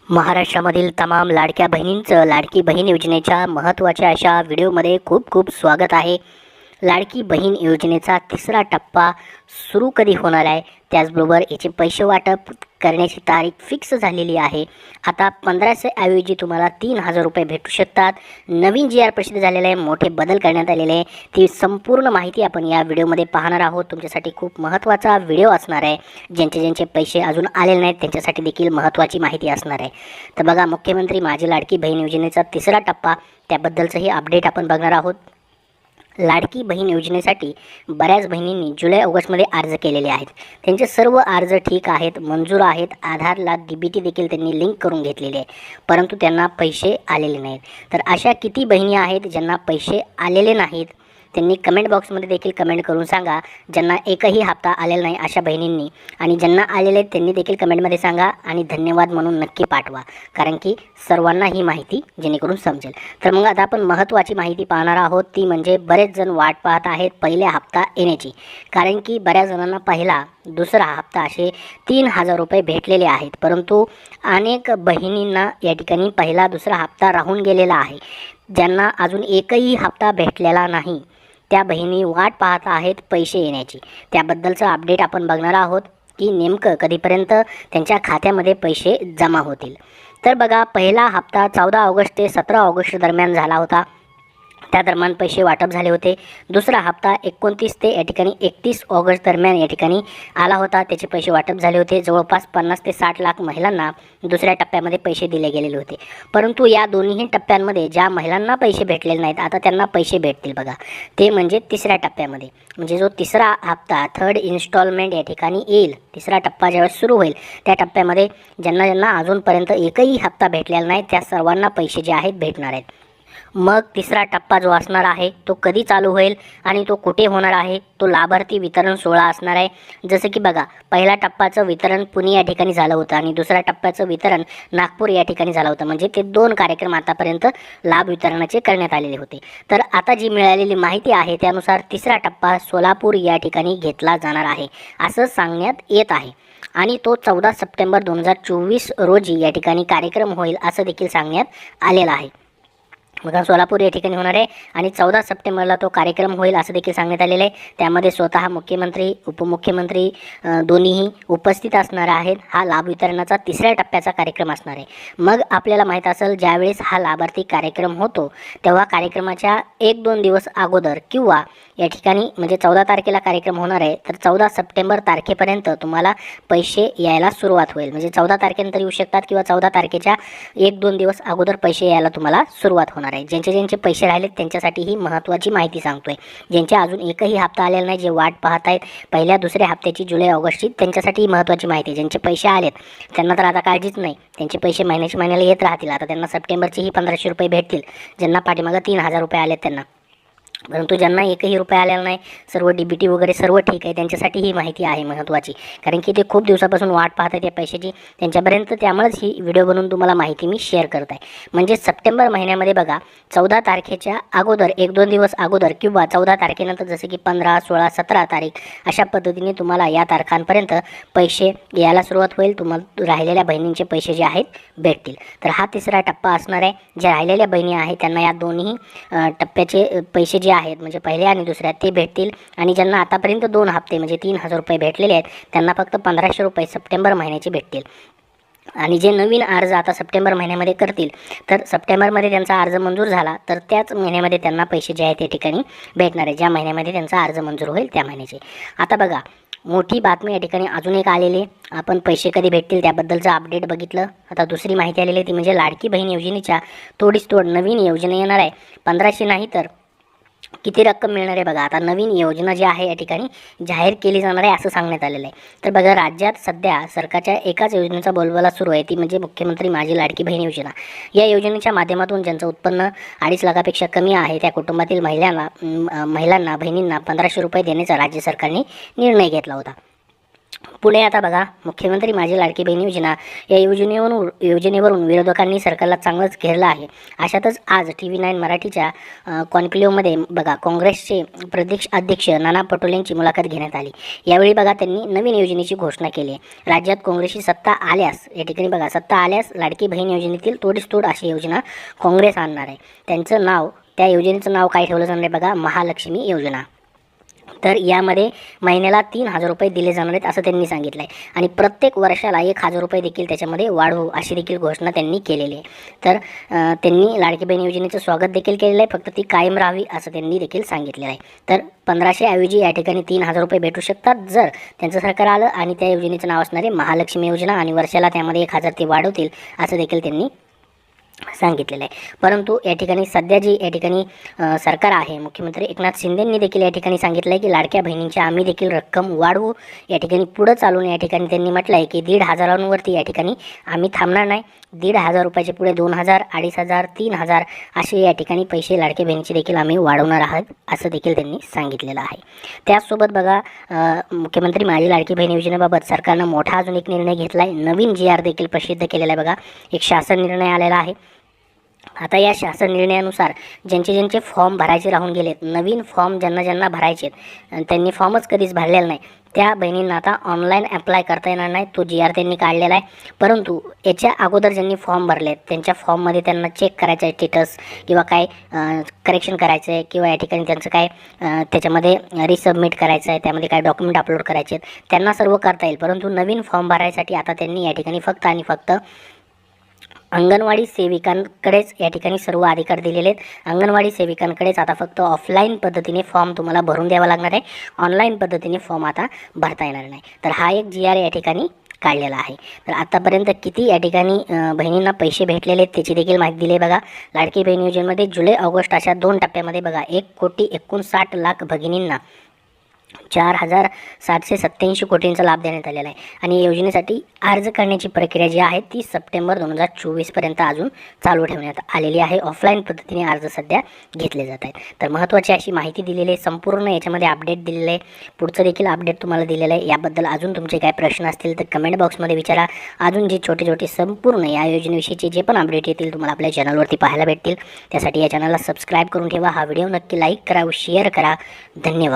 महाराष्ट्रामधील तमाम लाडक्या बहिणींचं लाडकी बहीण योजनेच्या महत्त्वाच्या अशा व्हिडिओमध्ये खूप खूप स्वागत आहे। लाडकी बहीण योजनेचा तिसरा टप्पा सुरू कधी होणार आहे, त्याचबरोबर याचे पैसे वाटप करण्याची तारीख फिक्स झालेली आहे। आता 1500 ऐवजी तुम्हाला 3000 रुपये भेटू शकतात। नवीन GR प्रसिद्ध झालेले आहे, मोठे बदल करण्यात आलेले आहे, ती संपूर्ण माहिती आपण या व्हिडिओमध्ये पाहणार आहोत। तुमच्यासाठी खूप महत्त्वाचा व्हिडिओ असणार आहे। ज्यांचे पैसे अजून आलेले नाहीत त्यांच्यासाठी देखील महत्त्वाची माहिती असणार आहे। तर बघा, मुख्यमंत्री माझी लाडकी बहीण योजनेचा तिसरा टप्पा, त्याबद्दलचंही अपडेट आपण बघणार आहोत। लाडकी बहीण योजनेसाठी बऱ्याच बहिणींनी जुलै-ऑगस्टमध्ये अर्ज केलेले आहेत। त्यांचे सर्व अर्ज ठीक आहेत, मंजूर आहेत। आधारला DBT देखील त्यांनी लिंक करून घेतलेली आहे, परंतु त्यांना पैसे आलेले नाहीत। तर अशा किती बहिणी आहेत ज्यांना पैसे आलेले नाहीत? त्यांनी कमेंट बॉक्समध्ये देखील कमेंट करून सांगा, ज्यांना एकही हप्ता आलेला नाही अशा बहिणींनी। आणि ज्यांना आलेले त्यांनी देखील कमेंटमध्ये सांगा आणि धन्यवाद म्हणून नक्की पाठवा, कारण की सर्वांना ही माहिती जेणेकरून समजेल। तर मग आता आपण महत्त्वाची माहिती पाहणार आहोत, ती म्हणजे बरेच जण वाट पाहत आहेत पहिल्या हप्ता येण्याची, कारण की बऱ्याच जणांना पहिला दुसरा हप्ता असे 3000 रुपये भेटलेले आहेत, परंतु अनेक बहिणींना या ठिकाणी पहिला दुसरा हप्ता राहून गेलेला आहे। ज्यांना अजून एकही हप्ता भेटलेला नाही त्या बहिणी वाट पाहत आहेत पैसे येण्याची। त्याबद्दलचं अपडेट आपण बघणार आहोत की नेमकं कधीपर्यंत त्यांच्या खात्यामध्ये पैसे जमा होतील। तर बघा, पहिला हप्ता 14 ऑगस्ट ते 17 ऑगस्ट दरम्यान झाला होता, त्या दरम्यान पैसे वाटप झाले होते। दुसरा हप्ता 29 ते या ठिकाणी 31 ऑगस्ट दरम्यान या ठिकाणी आला होता, त्याचे पैसे वाटप झाले होते। जवळपास 50 ते 60 लाख महिलांना दुसऱ्या टप्प्यामध्ये पैसे दिले गेलेले होते, परंतु या दोन्ही टप्प्यांमध्ये ज्या महिलांना पैसे भेटलेले नाहीत आता त्यांना पैसे भेटतील बघा, ते म्हणजे तिसऱ्या टप्प्यामध्ये। म्हणजे जो तिसरा हप्ता, थर्ड इन्स्टॉलमेंट या ठिकाणी येईल, तिसरा टप्पा ज्यावेळेस सुरू होईल त्या टप्प्यामध्ये ज्यांना अजूनपर्यंत एकही हप्ता भेटलेला नाही त्या सर्वांना पैसे जे आहेत भेटणार आहेत। मग तिसरा टप्पा जो असणार आहे तो कधी चालू होईल आणि तो कुठे होणार आहे? तो लाभार्थी वितरण सोहळा असणार आहे। जसं की बघा, पहिल्या टप्प्याचं वितरण पुणे या ठिकाणी झालं होतं आणि दुसऱ्या टप्प्याचं वितरण नागपूर या ठिकाणी झालं होतं। म्हणजे ते 2 कार्यक्रम आतापर्यंत लाभ वितरणाचे करण्यात आलेले होते। तर आता जी मिळालेली माहिती आहे त्यानुसार तिसरा टप्पा सोलापूर या ठिकाणी घेतला जाणार आहे असं सांगण्यात येत आहे, आणि तो 14 सप्टेंबर 2024 रोजी या ठिकाणी कार्यक्रम होईल असं देखील सांगण्यात आलेलं आहे। बघा, सोलापूर या ठिकाणी होणार आहे आणि 14 सप्टेंबरला तो कार्यक्रम होईल असं देखील सांगण्यात आलेलं आहे। त्यामध्ये स्वतः मुख्यमंत्री, उपमुख्यमंत्री दोन्हीही उपस्थित असणार आहेत। हा लाभ वितरणाचा तिसऱ्या टप्प्याचा कार्यक्रम असणार आहे। मग आपल्याला माहीत असेल, ज्यावेळेस हा लाभार्थी कार्यक्रम होतो तेव्हा कार्यक्रमाच्या 1-2 दिवस अगोदर किंवा या ठिकाणी म्हणजे 14 तारखेला कार्यक्रम होणार आहे, तर 14 सप्टेंबर तारखेपर्यंत तुम्हाला पैसे यायला सुरुवात होईल। म्हणजे 14 तारखेनंतर येऊ शकतात किंवा 14 तारखेच्या 1-2 दिवस अगोदर पैसे यायला तुम्हाला सुरुवात होणार आहे। ज्यांचे पैसे राहिलेत त्यांच्यासाठी ही महत्त्वाची माहिती सांगतोय। ज्यांचे अजून एकही हप्ता आलेला नाही, जे वाट पाहत आहेत पहिल्या दुसऱ्या हप्त्याची जुलै-ऑगस्टची, त्यांच्यासाठी ही महत्त्वाची माहिती आहे। ज्यांचे पैसे आलेत त्यांना तर आता काळजीच नाही, त्यांचे पैसे महिन्याला येत राहतील। आता त्यांना सप्टेंबरचेही 1500 रुपये भेटतील, ज्यांना पाठीमागं 3000 रुपये आलेत त्यांना। परंतु ज्यांना एकही रुपया आलेला नाही, सर्व DBT वगैरे सर्व ठीक आहे, त्यांच्यासाठी ही माहिती आहे महत्त्वाची, कारण की ते खूप दिवसापासून वाट पाहत आहेत या पैशाची त्यांच्यापर्यंत। त्यामुळेच ही व्हिडिओ बनवून तुम्हाला माहिती मी शेअर करत आहे। म्हणजे सप्टेंबर महिन्यामध्ये बघा, 14 तारखेच्या अगोदर 1-2 दिवस अगोदर किंवा 14 तारखेनंतर जसे की 15, 16, 17 तारीख अशा पद्धतीने तुम्हाला या तारखांपर्यंत पैसे यायला सुरुवात होईल। तुम्हाला राहिलेल्या बहिणींचे पैसे जे आहेत भेटतील। तर हा तिसरा टप्पा असणार आहे। ज्या राहिलेल्या बहिणी आहेत त्यांना या दोन्ही टप्प्याचे पैसे आहेत म्हणजे पहिल्या आणि दुसऱ्या ते भेटतील। आणि ज्यांना आतापर्यंत 2 हप्ते म्हणजे 3000 रुपये भेटलेले आहेत त्यांना फक्त 1500 रुपये सप्टेंबर महिन्याचे भेटतील। आणि जे नवीन अर्ज आता सप्टेंबर महिन्यामध्ये करतील, तर सप्टेंबरमध्ये त्यांचा अर्ज मंजूर झाला तर त्याच महिन्यामध्ये त्यांना पैसे जे आहेत त्या ठिकाणी भेटणार आहे, ज्या महिन्यामध्ये त्यांचा अर्ज मंजूर होईल त्या महिन्याचे। आता बघा, मोठी बातमी या ठिकाणी अजून एक आलेली, आपण पैसे कधी भेटतील त्याबद्दलचं अपडेट बघितलं। आता दुसरी माहिती आलेली ती म्हणजे लाडकी बहीण योजनेच्या तोडीस तोड नवीन योजना येणार आहे। 1500 नाही तर किती रक्कम मिळणार आहे बघा, आता नवीन योजना जी आहे या ठिकाणी जाहीर केली जाणार आहे असं सांगण्यात आलेलं आहे। तर बघा, राज्यात सध्या सरकारच्या एकाच योजनेचा बोलबाला सुरू आहे, ती म्हणजे मुख्यमंत्री माझी लाडकी बहीण योजना। या योजनेच्या माध्यमातून ज्यांचं उत्पन्न 2.5 लाखापेक्षा कमी आहे त्या कुटुंबातील महिलांना बहिणींना 1500 रुपये देण्याचा राज्य सरकारने निर्णय घेतला होता। पुढे आता बघा, मुख्यमंत्री माझी लाडकी बहीण योजना या योजनेवरून विरोधकांनी सरकारला चांगलंच घेरलं आहे. अशातच आज TV9 मराठीच्या कॉन्क्लेव्हमध्ये बघा काँग्रेसचे प्रदेश अध्यक्ष नाना पटोलेंची मुलाखत घेण्यात आली. यावेळी बघा त्यांनी नवीन योजनेची घोषणा केली आहे. राज्यात काँग्रेसची सत्ता आल्यास, या ठिकाणी बघा सत्ता आल्यास लाडकी बहीण योजनेतील तोडीस तोड अशी योजना काँग्रेस आणणार आहे. त्यांचं नाव, त्या योजनेचं नाव काय ठेवलं जाणार आहे बघा, महालक्ष्मी योजना. तर यामध्ये महिन्याला 3,000 रुपये दिले जाणार आहेत असं त्यांनी सांगितलं आहे आणि प्रत्येक वर्षाला 1,000 रुपये देखील त्याच्यामध्ये वाढवू अशी देखील घोषणा त्यांनी केलेली आहे. तर त्यांनी लाडकी बहीण योजनेचं स्वागत देखील केलेलं आहे, फक्त ती कायम राहावी असं त्यांनी देखील सांगितलेलं आहे. तर 1,500 ऐवजी या ठिकाणी 3,000 रुपये भेटू शकतात जर त्यांचं सरकार आलं आणि त्या योजनेचं नाव असणार आहे महालक्ष्मी योजना आणि वर्षाला त्यामध्ये 1,000 ते वाढवतील असं देखील त्यांनी सांगितलेलं आहे. परंतु या ठिकाणी सध्या जी या ठिकाणी सरकार आहे, मुख्यमंत्री एकनाथ शिंदेंनी देखील या ठिकाणी सांगितलं आहे की लाडक्या बहिणींची आम्ही देखील रक्कम वाढवू. या ठिकाणी पुढं चालून या ठिकाणी त्यांनी म्हटलं आहे की 1,500वरती या ठिकाणी आम्ही थांबणार नाही. 1,500 रुपयाचे पुढे 2,000, 2,500, 3,000 असे या ठिकाणी पैसे लाडक्या बहिणीचे देखील आम्ही वाढवणार आहोत असं देखील त्यांनी सांगितलेलं आहे. त्याचसोबत बघा मुख्यमंत्री माझी लाडकी बहीण योजनेबाबत सरकारनं मोठा अजून एक निर्णय घेतला आहे. नवीन GR देखील प्रसिद्ध केलेला आहे बघा. एक शासन निर्णय आलेला आहे. आता या शासन निर्णयानुसार ज्यांचे फॉर्म भरायचे राहून गेलेत, नवीन फॉर्म ज्यांना भरायचे त्यांनी फॉर्मच कधीच भरलेला नाही, त्या बहिणींना आता ऑनलाईन अप्लाय करता येणार नाही. तो GR त्यांनी काढलेला आहे. परंतु याच्या अगोदर ज्यांनी फॉर्म भरलेत त्यांच्या फॉर्ममध्ये त्यांना चेक करायचं आहे स्टेटस किंवा काय करेक्शन करायचं आहे किंवा या ठिकाणी त्यांचं काय त्याच्यामध्ये रिसबमिट करायचं आहे, त्यामध्ये काय डॉक्युमेंट अपलोड करायचे आहेत, त्यांना सर्व करता येईल. परंतु नवीन फॉर्म भरायसाठी आता त्यांनी या ठिकाणी फक्त आणि फक्त अंगणवाडी सेविकांकडेच या ठिकाणी सर्व अधिकार दिलेले आहेत. अंगणवाडी सेविकांकडेच आता फक्त ऑफलाईन पद्धतीने फॉर्म तुम्हाला भरून द्यावा लागणार आहे. ऑनलाईन पद्धतीने फॉर्म आता भरता येणार नाही. तर हा एक GR या ठिकाणी काढलेला आहे. तर आतापर्यंत किती या ठिकाणी बहिणींना पैसे भेटलेले आहेत त्याची देखील माहिती दिली आहे बघा. लाडकी बहीण योजनेमध्ये जुलै ऑगस्ट अशा 2 टप्प्यामध्ये बघा 1,59,00,000 भगिनींना 4,787 कोटींचा लाभ देण्यात आलेला आहे आणि योजनेसाठी अर्ज करण्याची प्रक्रिया जी आहे 30 सप्टेंबर 2024 पर्यंत अजून चालू ठेवण्यात आलेली आहे. ऑफलाईन पद्धतीने अर्ज सध्या घेतले जात आहेत. तर महत्त्वाची अशी माहिती दिलेली आहे, संपूर्ण याच्यामध्ये अपडेट दिलेलं आहे. पुढचं देखील अपडेट तुम्हाला दिलेलं आहे. याबद्दल अजून तुमचे काय प्रश्न असतील तर कमेंट बॉक्समध्ये विचारा. अजून जे छोटे संपूर्ण या योजनेविषयीचे जे पण अपडेट येतील तुम्हाला आपल्या चॅनलवरती पाहायला भेटतील. त्यासाठी या चॅनलला सबस्क्राईब करून ठेवा. हा व्हिडिओ नक्की लाईक करा व शेअर करा. धन्यवाद.